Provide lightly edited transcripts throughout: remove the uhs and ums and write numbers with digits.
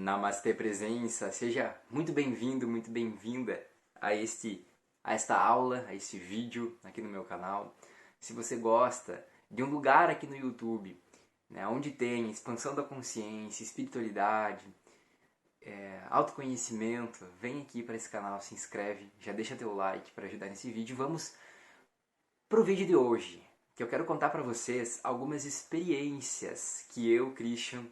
Namastê presença, seja muito bem-vindo, muito bem-vinda a esta aula, a este vídeo aqui no meu canal. Se você gosta de um lugar aqui no YouTube, né, onde tem expansão da consciência, espiritualidade, autoconhecimento, vem aqui para esse canal, se inscreve, já deixa teu like para ajudar nesse vídeo. Vamos pro vídeo de hoje, que eu quero contar para vocês algumas experiências que eu, Christian,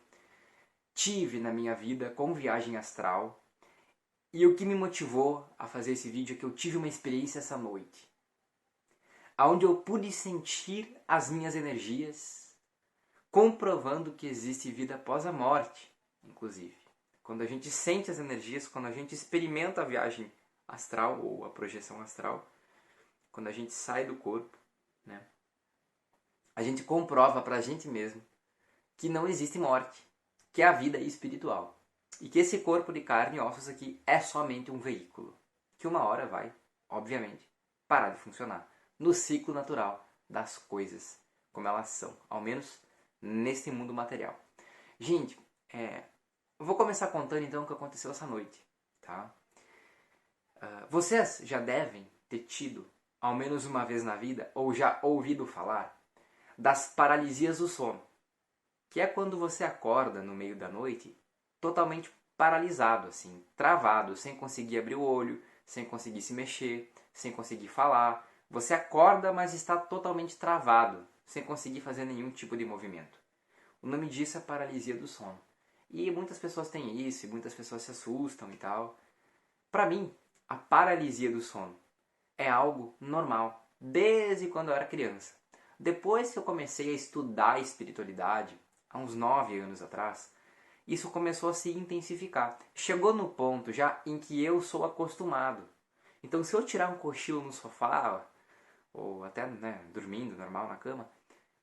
tive na minha vida com viagem astral. E o que me motivou a fazer esse vídeo é que eu tive uma experiência essa noite, onde eu pude sentir as minhas energias, comprovando que existe vida após a morte, inclusive. Quando a gente sente as energias, quando a gente experimenta a viagem astral ou a projeção astral, quando a gente sai do corpo, né, a gente comprova para a gente mesmo que não existe morte, que é a vida espiritual. E que esse corpo de carne e ossos aqui é somente um veículo, que uma hora vai, obviamente, parar de funcionar no ciclo natural das coisas, como elas são, ao menos nesse mundo material. Gente, eu vou começar contando então o que aconteceu essa noite, tá? Vocês já devem ter tido, ao menos uma vez na vida, ou já ouvido falar, das paralisias do sono, que é quando você acorda no meio da noite totalmente paralisado, assim, travado, sem conseguir abrir o olho, sem conseguir se mexer, sem conseguir falar. Você acorda, mas está totalmente travado, sem conseguir fazer nenhum tipo de movimento. O nome disso é paralisia do sono. E muitas pessoas têm isso, e muitas pessoas se assustam e tal. Para mim, a paralisia do sono é algo normal, desde quando eu era criança. Depois que eu comecei a estudar espiritualidade, há uns 9 anos atrás, isso começou a se intensificar. Chegou no ponto já em que eu sou acostumado. Então, se eu tirar um cochilo no sofá, ou até dormindo normal na cama,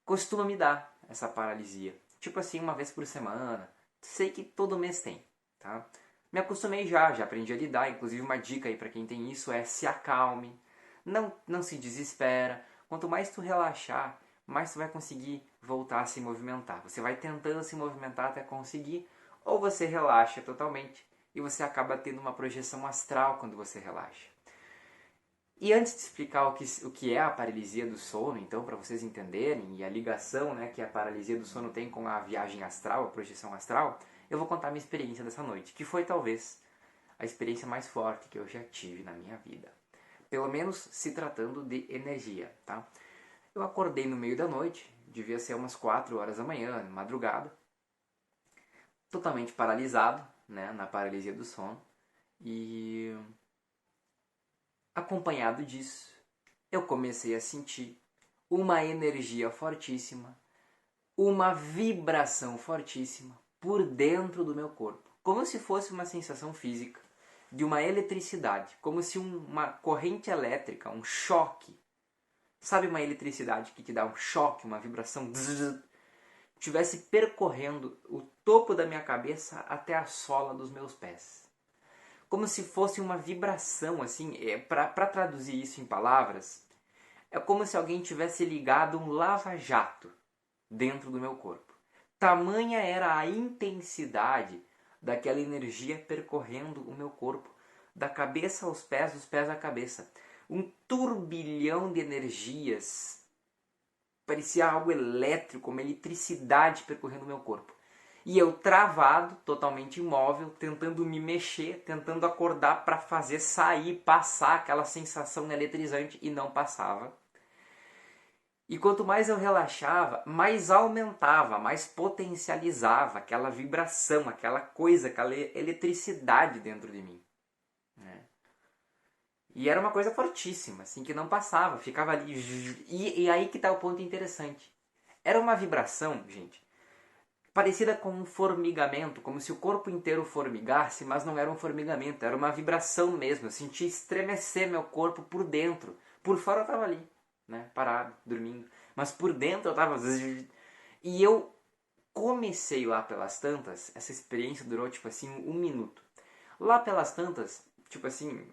costuma me dar essa paralisia. Tipo assim, uma vez por semana. Sei que todo mês tem, tá? Me acostumei já aprendi a lidar. Inclusive, uma dica aí para quem tem isso é: se acalme, não se desespera. Quanto mais tu relaxar, mais tu vai conseguir voltar a se movimentar. Você vai tentando se movimentar até conseguir, ou você relaxa totalmente e você acaba tendo uma projeção astral quando você relaxa. E antes de explicar o que é a paralisia do sono, então, para vocês entenderem, e a ligação, né, que a paralisia do sono tem com a viagem astral, a projeção astral, eu vou contar a minha experiência dessa noite, que foi talvez a experiência mais forte que eu já tive na minha vida. Pelo menos se tratando de energia, tá? Eu acordei no meio da noite, devia ser umas 4 horas da manhã, madrugada, totalmente paralisado, né, na paralisia do sono, e acompanhado disso, eu comecei a sentir uma energia fortíssima, uma vibração fortíssima por dentro do meu corpo, como se fosse uma sensação física de uma eletricidade, como se uma corrente elétrica, um choque, sabe, uma eletricidade que te dá um choque, uma vibração, estivesse percorrendo o topo da minha cabeça até a sola dos meus pés. Como se fosse uma vibração, assim, para traduzir isso em palavras, é como se alguém tivesse ligado um lava-jato dentro do meu corpo. Tamanha era a intensidade daquela energia percorrendo o meu corpo, da cabeça aos pés, dos pés à cabeça. Um turbilhão de energias. Parecia algo elétrico, uma eletricidade percorrendo o meu corpo. E eu travado, totalmente imóvel, tentando me mexer, tentando acordar para fazer sair, passar aquela sensação eletrizante, e não passava. E quanto mais eu relaxava, mais aumentava, mais potencializava aquela vibração, aquela coisa, aquela eletricidade dentro de mim. E era uma coisa fortíssima, assim, que não passava, ficava ali. E aí que tá o ponto interessante. Era uma vibração, gente, parecida com um formigamento, como se o corpo inteiro formigasse, mas não era um formigamento, era uma vibração mesmo. Eu sentia estremecer meu corpo por dentro. Por fora eu tava ali, né, parado, dormindo. Mas por dentro eu tava... E eu comecei lá pelas tantas, essa experiência durou tipo assim 1 minuto. Lá pelas tantas, tipo assim,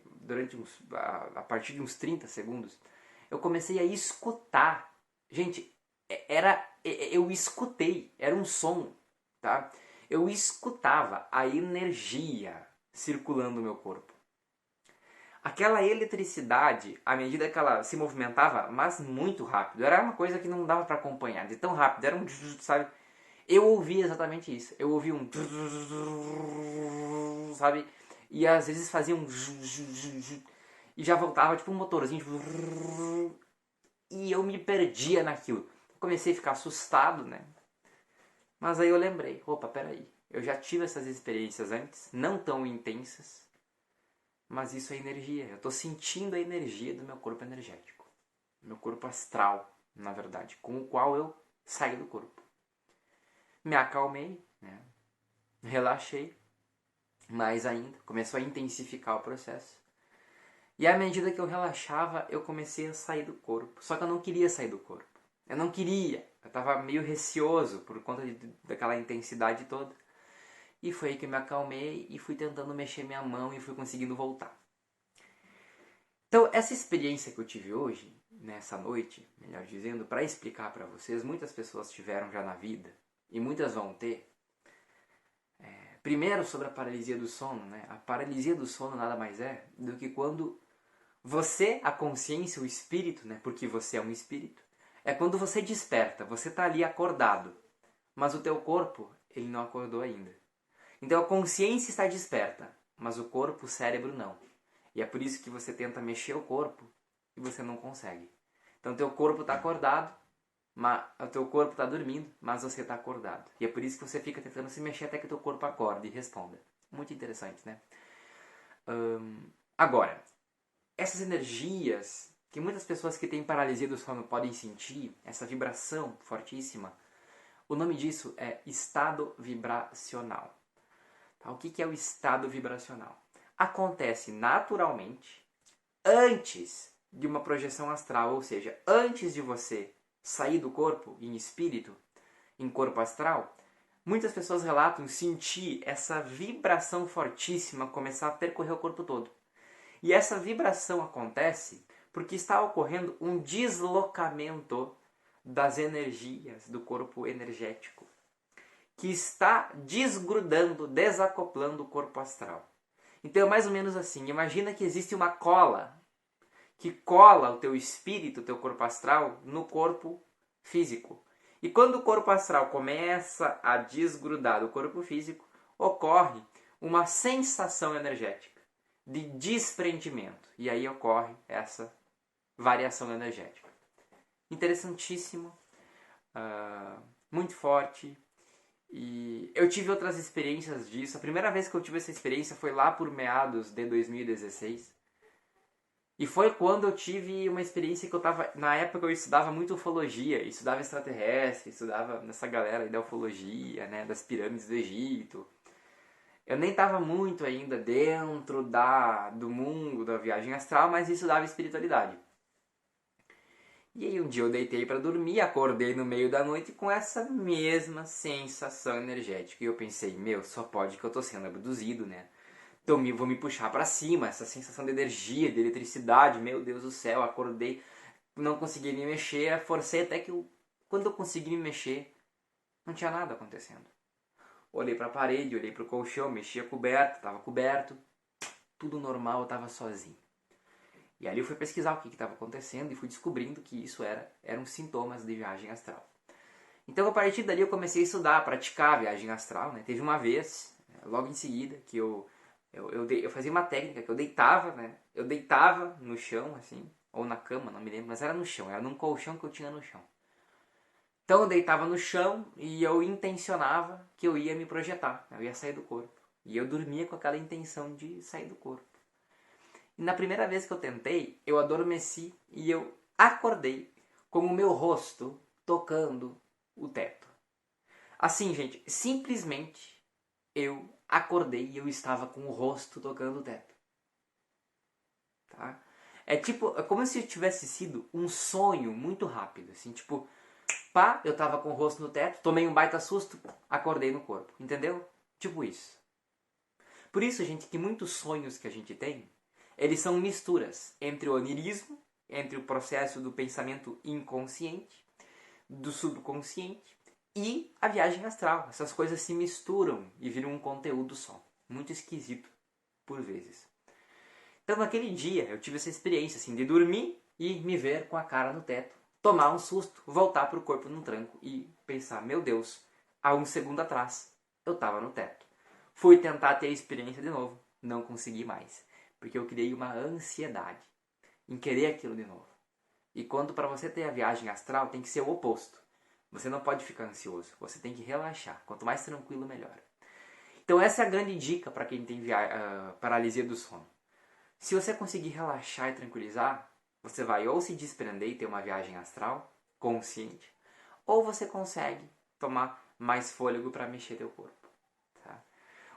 a partir de uns 30 segundos, eu comecei a escutar. Gente, eu escutei, era um som, tá? eu escutava a energia circulando no meu corpo. Aquela eletricidade, à medida que ela se movimentava, mas muito rápido, era uma coisa que não dava para acompanhar, de tão rápido, era um, sabe? Eu ouvia exatamente isso. Eu ouvia um, sabe? E às vezes fazia um e já voltava tipo um motorzinho, e eu me perdia naquilo. Comecei a ficar assustado, né? Mas aí eu lembrei, opa, peraí, eu já tive essas experiências antes, não tão intensas, mas isso é energia. Eu estou sentindo a energia do meu corpo energético, meu corpo astral, na verdade, com o qual eu saio do corpo. Me acalmei, né? Relaxei, mais ainda, começou a intensificar o processo. E à medida que eu relaxava, eu comecei a sair do corpo. Só que eu não queria sair do corpo. Eu não queria. Eu estava meio receoso por conta daquela intensidade toda. E foi aí que eu me acalmei e fui tentando mexer minha mão e fui conseguindo voltar. Então, essa experiência que eu tive hoje, nessa noite, melhor dizendo, para explicar para vocês, muitas pessoas tiveram já na vida e muitas vão ter. Primeiro, sobre a paralisia do sono, né? A paralisia do sono nada mais é do que quando você, a consciência, o espírito, né? Porque você é um espírito, é quando você desperta, você está ali acordado, mas o teu corpo, ele não acordou ainda. Então a consciência está desperta, mas o corpo, o cérebro não. E é por isso que você tenta mexer o corpo e você não consegue. Então o teu corpo está acordado, mas o teu corpo está dormindo, mas você está acordado. E é por isso que você fica tentando se mexer até que o teu corpo acorde e responda. Muito interessante, né? Agora, essas energias que muitas pessoas que têm paralisia do sono podem sentir, essa vibração fortíssima, o nome disso é estado vibracional. Tá? O que é o estado vibracional? Acontece naturalmente antes de uma projeção astral, ou seja, antes de você sair do corpo em espírito, em corpo astral. Muitas pessoas relatam sentir essa vibração fortíssima começar a percorrer o corpo todo. E essa vibração acontece porque está ocorrendo um deslocamento das energias do corpo energético, que está desgrudando, desacoplando o corpo astral. Então é mais ou menos assim, imagina que existe uma cola que cola o teu espírito, o teu corpo astral, no corpo físico. E quando o corpo astral começa a desgrudar do corpo físico, ocorre uma sensação energética de desprendimento. E aí ocorre essa variação energética. Interessantíssimo, muito forte. E eu tive outras experiências disso. A primeira vez que eu tive essa experiência foi lá por meados de 2016. E foi quando eu tive uma experiência que eu tava... Na época eu estudava muito ufologia, estudava extraterrestre, estudava nessa galera aí da ufologia, né, das pirâmides do Egito. Eu nem estava muito ainda dentro do mundo da viagem astral, mas estudava espiritualidade. E aí um dia eu deitei para dormir, acordei no meio da noite com essa mesma sensação energética. E eu pensei, meu, só pode que eu tô sendo abduzido, né? Então vou me puxar para cima, essa sensação de energia, de eletricidade, meu Deus do céu, acordei, não consegui me mexer, forcei até que quando eu consegui me mexer, não tinha nada acontecendo. Olhei para a parede, olhei para o colchão, mexia coberto, estava coberto, tudo normal, eu estava sozinho. E ali eu fui pesquisar o que estava acontecendo e fui descobrindo que isso eram sintomas de viagem astral. Então a partir dali eu comecei a estudar, a praticar a viagem astral, né? Teve uma vez, logo em seguida, que eu fazia uma técnica que eu deitava, né? Eu deitava no chão, assim, ou na cama, não me lembro, mas era no chão, era num colchão que eu tinha no chão. Então eu deitava no chão e eu intencionava que eu ia me projetar, eu ia sair do corpo. E eu dormia com aquela intenção de sair do corpo. E na primeira vez que eu tentei, eu adormeci e eu acordei com o meu rosto tocando o teto. Assim, gente, simplesmente eu acordei e eu estava com o rosto tocando o teto. Tá? É como se tivesse sido um sonho muito rápido, assim, tipo, pá, eu tava com o rosto no teto, tomei um baita susto, acordei no corpo, entendeu? Tipo isso. Por isso, gente, que muitos sonhos que a gente tem, eles são misturas entre o onirismo, entre o processo do pensamento inconsciente, do subconsciente e a viagem astral. Essas coisas se misturam e viram um conteúdo só. Muito esquisito, por vezes. Então, naquele dia, eu tive essa experiência assim, de dormir e me ver com a cara no teto, tomar um susto, voltar para o corpo num tranco e pensar, meu Deus, há um segundo atrás, eu estava no teto. Fui tentar ter a experiência de novo, não consegui mais, porque eu criei uma ansiedade em querer aquilo de novo. E quando para você ter a viagem astral, tem que ser o oposto. Você não pode ficar ansioso, você tem que relaxar. Quanto mais tranquilo, melhor. Então essa é a grande dica para quem tem paralisia do sono. Se você conseguir relaxar e tranquilizar, você vai ou se desprender e ter uma viagem astral consciente, ou você consegue tomar mais fôlego para mexer teu corpo. Tá?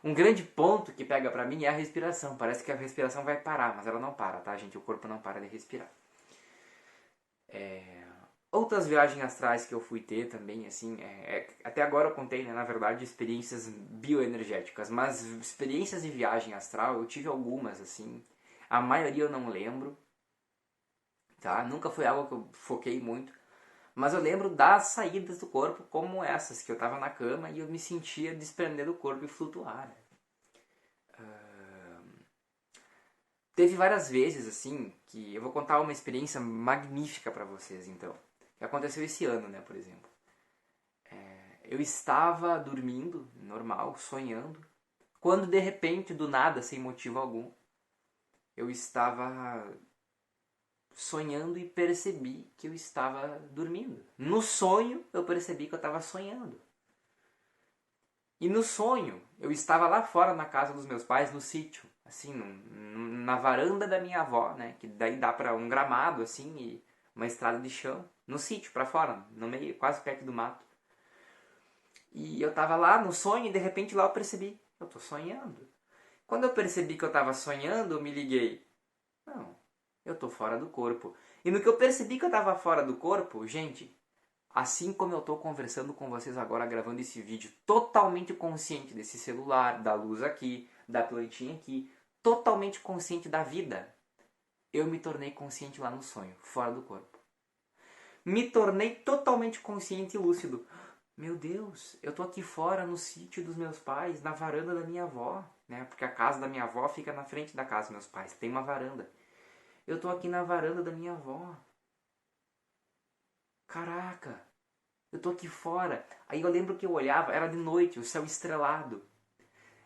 Um grande ponto que pega para mim é a respiração. Parece que a respiração vai parar, mas ela não para, tá, gente? O corpo não para de respirar. Outras viagens astrais que eu fui ter também, assim, até agora eu contei, né, na verdade, experiências bioenergéticas, mas experiências de viagem astral eu tive algumas, assim, a maioria eu não lembro, tá? Nunca foi algo que eu foquei muito, mas eu lembro das saídas do corpo como essas, que eu tava na cama e eu me sentia desprender do corpo e flutuar. Teve várias vezes, assim, que eu vou contar uma experiência magnífica pra vocês, então, que aconteceu esse ano, né, por exemplo. Eu estava dormindo, normal, sonhando, quando de repente, do nada, sem motivo algum, eu estava sonhando e percebi que eu estava dormindo. No sonho, eu percebi que eu estava sonhando. E no sonho, eu estava lá fora na casa dos meus pais, no sítio, assim, na varanda da minha avó, né, que daí dá para um gramado, assim, e uma estrada de chão, no sítio, para fora, no meio, quase perto do mato. E eu tava lá no sonho e de repente lá eu percebi, eu tô sonhando. Quando eu percebi que eu tava sonhando, eu me liguei. Não, eu tô fora do corpo. E no que eu percebi que eu tava fora do corpo, gente, assim como eu tô conversando com vocês agora, gravando esse vídeo, totalmente consciente desse celular, da luz aqui, da plantinha aqui, totalmente consciente da vida, eu me tornei consciente lá no sonho, fora do corpo. Me tornei totalmente consciente e lúcido. Meu Deus, eu tô aqui fora no sítio dos meus pais, na varanda da minha avó, né? Porque a casa da minha avó fica na frente da casa dos meus pais, tem uma varanda. Eu tô aqui na varanda da minha avó. Caraca, eu tô aqui fora. Aí eu lembro que eu olhava, era de noite, o céu estrelado.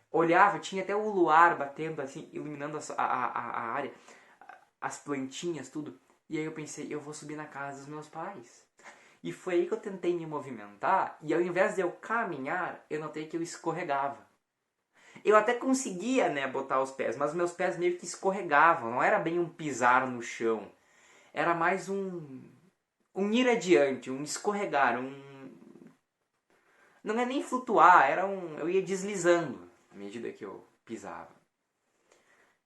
Olhava, tinha até o luar batendo assim, iluminando a área, as plantinhas, tudo. E aí eu pensei, eu vou subir na casa dos meus pais. E foi aí que eu tentei me movimentar e ao invés de eu caminhar, eu notei que eu escorregava. Eu até conseguia, né, botar os pés, mas meus pés meio que escorregavam. Não era bem um pisar no chão. Era mais um ir adiante, um escorregar, não é nem flutuar, eu ia deslizando à medida que eu pisava.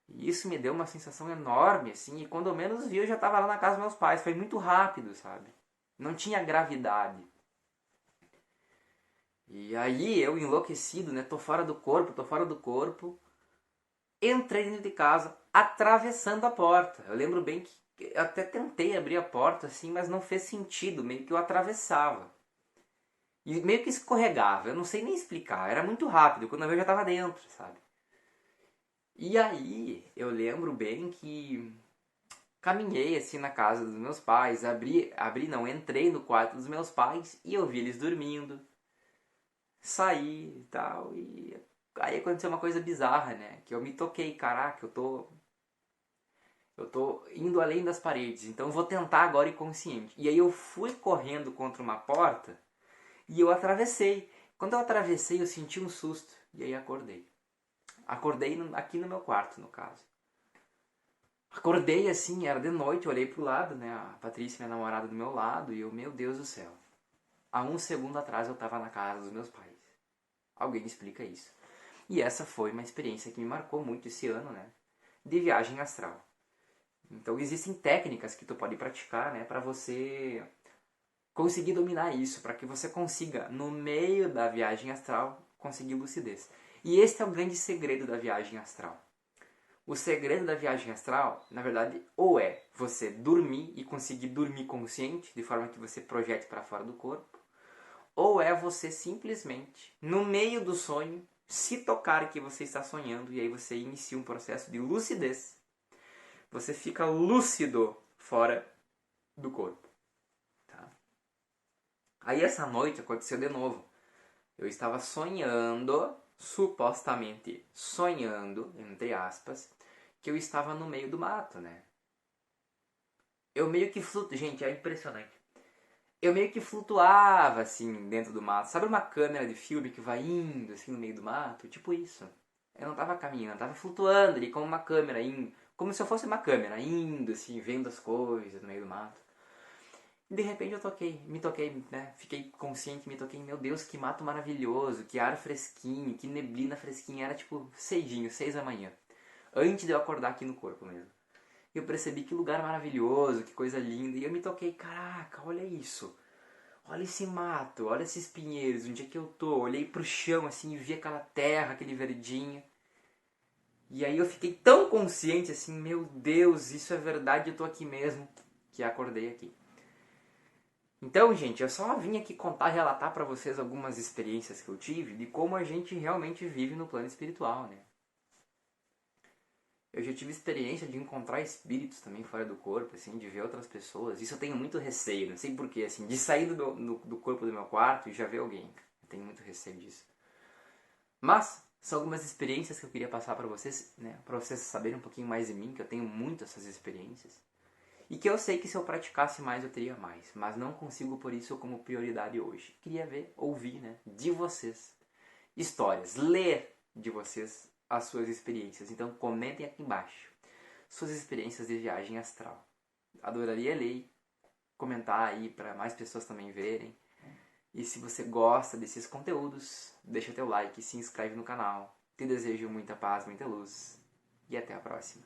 E isso me deu uma sensação enorme, assim, e quando eu menos vi eu já estava lá na casa dos meus pais. Foi muito rápido, sabe? Não tinha gravidade. E aí eu enlouquecido, né? Tô fora do corpo, tô fora do corpo. Entrei dentro de casa, atravessando a porta. Eu lembro bem que eu até tentei abrir a porta assim, mas não fez sentido, meio que eu atravessava. E meio que escorregava, eu não sei nem explicar, era muito rápido, quando eu vi eu já estava dentro, sabe? E aí eu lembro bem que caminhei assim na casa dos meus pais, não, entrei no quarto dos meus pais e eu vi eles dormindo. Saí e tal, e aí aconteceu uma coisa bizarra, né? Que eu me toquei, caraca, eu tô indo além das paredes, então vou tentar agora ir consciente. E aí eu fui correndo contra uma porta e eu atravessei. Quando eu atravessei, eu senti um susto e aí acordei. Acordei aqui no meu quarto, no caso. Acordei assim, era de noite, eu olhei pro lado, né? A Patrícia, minha namorada, do meu lado, e eu, meu Deus do céu. Há um segundo atrás eu tava na casa dos meus pais. Alguém explica isso. E essa foi uma experiência que me marcou muito esse ano, né? De viagem astral. Então existem técnicas que tu pode praticar, né? Para você conseguir dominar isso. Para que você consiga, no meio da viagem astral, conseguir lucidez. E este é o grande segredo da viagem astral. O segredo da viagem astral, na verdade, ou é você dormir e conseguir dormir consciente, de forma que você projete para fora do corpo, ou é você simplesmente, no meio do sonho, se tocar que você está sonhando e aí você inicia um processo de lucidez. Você fica lúcido fora do corpo. Tá? Aí essa noite aconteceu de novo. Eu estava sonhando, supostamente sonhando, entre aspas, que eu estava no meio do mato, né? Eu meio que flutuava, gente, é impressionante. Eu meio que flutuava, assim, dentro do mato. Sabe uma câmera de filme que vai indo, assim, no meio do mato? Tipo isso. Eu não tava caminhando, eu tava flutuando ali como uma câmera, indo. Como se eu fosse uma câmera, indo, assim, vendo as coisas no meio do mato. E de repente eu me toquei, né? Fiquei consciente, me toquei. Meu Deus, que mato maravilhoso, que ar fresquinho, que neblina fresquinha. Era tipo cedinho, 6 da manhã. Antes de eu acordar aqui no corpo mesmo. E eu percebi que lugar maravilhoso, que coisa linda. E eu me toquei, caraca, olha isso. Olha esse mato, olha esses pinheiros, onde é que eu tô? Olhei pro chão assim e vi aquela terra, aquele verdinho. E aí eu fiquei tão consciente assim, meu Deus, isso é verdade, eu tô aqui mesmo, que acordei aqui. Então, gente, eu só vim aqui contar, relatar pra vocês algumas experiências que eu tive de como a gente realmente vive no plano espiritual, né? Eu já tive experiência de encontrar espíritos também fora do corpo, assim, de ver outras pessoas. Isso eu tenho muito receio, não sei porquê, assim, de sair do corpo do meu quarto e já ver alguém. Eu tenho muito receio disso. Mas são algumas experiências que eu queria passar para vocês, né, para vocês saberem um pouquinho mais de mim, que eu tenho muito essas experiências. E que eu sei que se eu praticasse mais eu teria mais, mas não consigo por isso como prioridade hoje. Queria ver, ouvir, né, de vocês histórias, ler de vocês as suas experiências. Então comentem aqui embaixo suas experiências de viagem astral. Adoraria ler e comentar aí para mais pessoas também verem. E se você gosta desses conteúdos, deixa teu like, se inscreve no canal. Te desejo muita paz, muita luz e até a próxima.